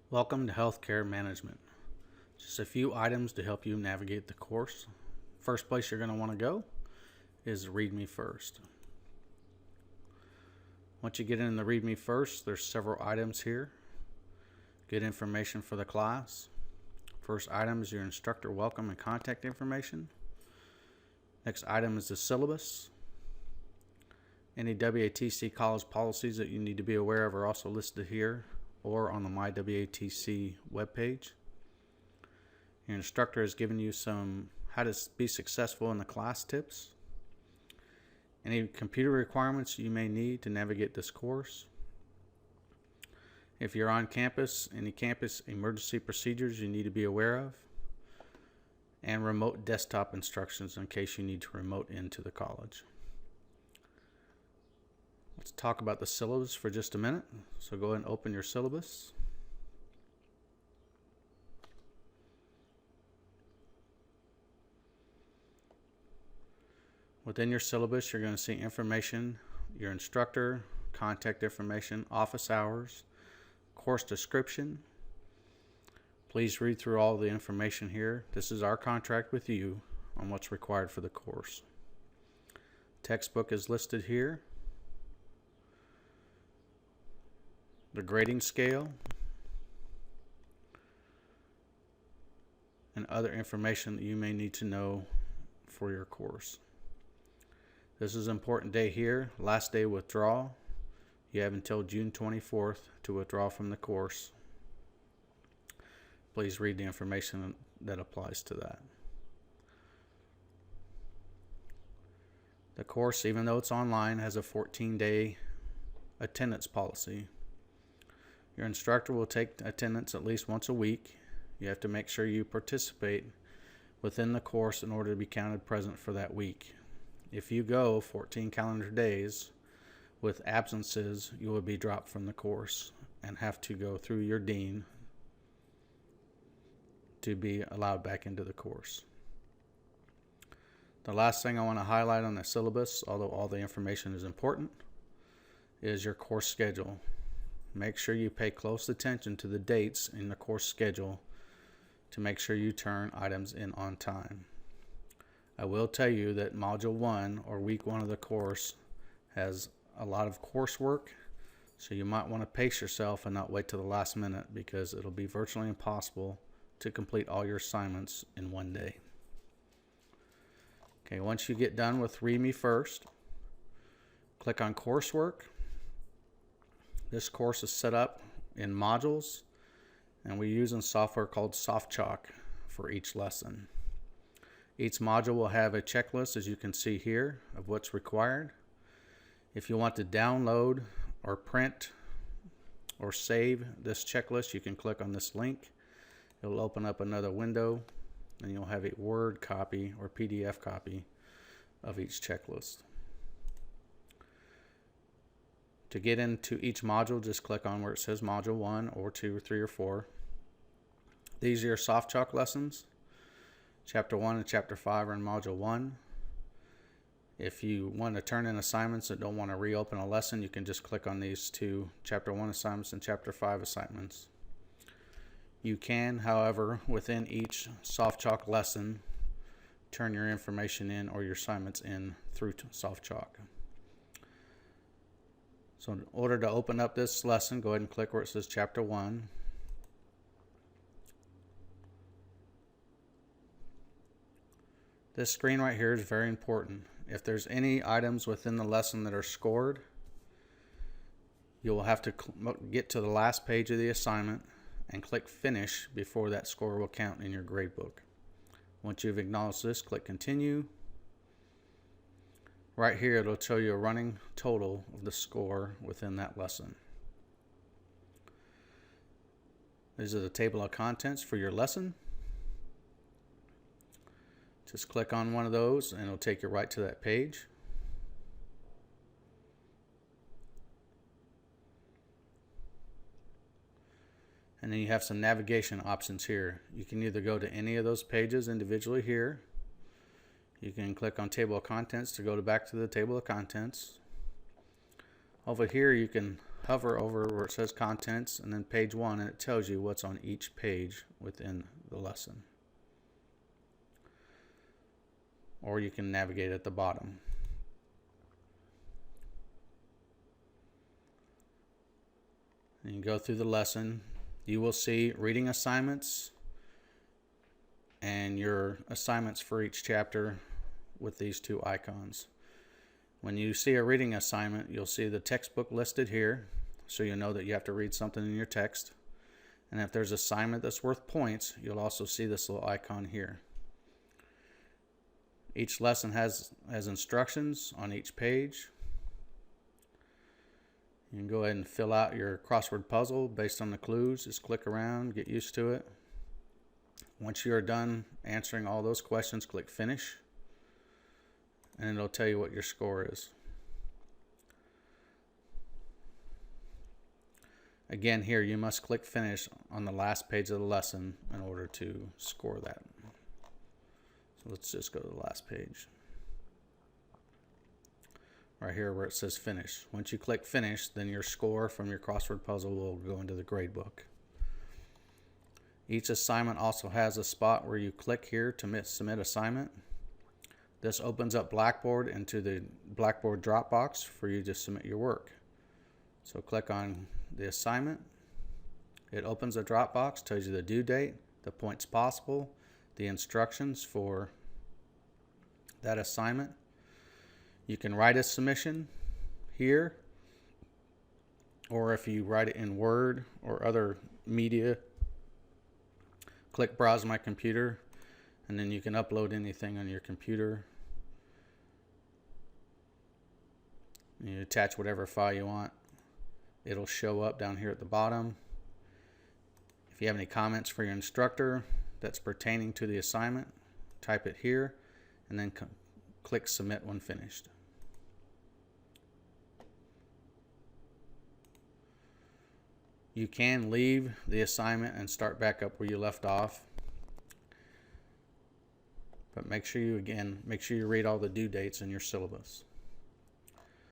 Welcome to Healthcare Management. Just a few items to help you navigate the course. First place you're going to want to go is Read Me First. Once you get in the Read Me First, there's several items here. Good information for the class. First item is your instructor welcome and contact information. Next item is the syllabus. Any WATC college policies that you need to be aware of are also listed here or on the My WATC webpage. Your instructor has given you some how to be successful in the class tips. Any computer requirements you may need to navigate this course. If you're on campus, any campus emergency procedures you need to be aware of. And remote desktop instructions in case you need to remote into the college. Let's talk about the syllabus for just a minute. So go ahead and open your syllabus. Within your syllabus, you're going to see information, your instructor, contact information, office hours, course description. Please read through all the information here. This is our contract with you on what's required for the course. Textbook is listed here. The grading scale, and other information that you may need to know for your course. This is an important day here, last day withdrawal. You have until June 24th to withdraw from the course. Please read the information that applies to that. The course, even though it's online, has a 14-day attendance policy. Your instructor will take attendance at least once a week. You have to make sure you participate within the course in order to be counted present for that week. If you go 14 calendar days with absences, you will be dropped from the course and have to go through your dean to be allowed back into the course. The last thing I want to highlight on the syllabus, although all the information is important, is your course schedule. Make sure you pay close attention to the dates in the course schedule to make sure you turn items in on time. I will tell you that Module 1 or Week 1 of the course has a lot of coursework, so you might want to pace yourself and not wait till the last minute because it'll be virtually impossible to complete all your assignments in one day. Okay, once you get done with Read Me First, click on Coursework. This course is set up in modules, and we're using software called SoftChalk for each lesson. Each module will have a checklist, as you can see here, of what's required. If you want to download or print or save this checklist, you can click on this link. It'll open up another window, and you'll have a Word copy or PDF copy of each checklist. To get into each module, just click on where it says Module 1 or 2 or 3 or 4. These are your SoftChalk lessons. Chapter 1 and Chapter 5 are in Module 1. If you want to turn in assignments and don't want to reopen a lesson, you can just click on these two Chapter 1 assignments and Chapter 5 assignments. You can, however, within each SoftChalk lesson, turn your information in or your assignments in through SoftChalk. So in order to open up this lesson, go ahead and click where it says Chapter 1. This screen right here is very important. If there's any items within the lesson that are scored, you will have to get to the last page of the assignment and click Finish before that score will count in your gradebook. Once you've acknowledged this, click Continue. Right here, it'll show you a running total of the score within that lesson. These are the table of contents for your lesson. Just click on one of those and it'll take you right to that page. And then you have some navigation options here. You can either go to any of those pages individually here. You can click on Table of Contents to go back to the Table of Contents. Over here you can hover over where it says contents and then page 1, and it tells you what's on each page within the lesson. Or you can navigate at the bottom. And you go through the lesson. You will see reading assignments and your assignments for each chapter with these two icons. When you see a reading assignment, you'll see the textbook listed here, so you know that you have to read something in your text. And if there's an assignment that's worth points, you'll also see this little icon here. Each lesson has instructions on each page. You can go ahead and fill out your crossword puzzle based on the clues. Just click around, get used to it. Once you're done answering all those questions, click finish, and it'll tell you what your score is. Again, here you must click finish on the last page of the lesson in order to score that. So let's just go to the last page. Right here where it says finish. Once you click finish, then your score from your crossword puzzle will go into the grade book. Each assignment also has a spot where you click here to submit assignment. This opens up Blackboard into the Blackboard Dropbox for you to submit your work. So click on the assignment. It opens a Dropbox, tells you the due date, the points possible, the instructions for that assignment. You can write a submission here, or if you write it in Word or other media, click Browse My Computer, and then you can upload anything on your computer. You attach whatever file you want. It'll show up down here at the bottom. If you have any comments for your instructor that's pertaining to the assignment, type it here, and then click Submit when finished. You can leave the assignment and start back up where you left off. But make sure you read all the due dates in your syllabus.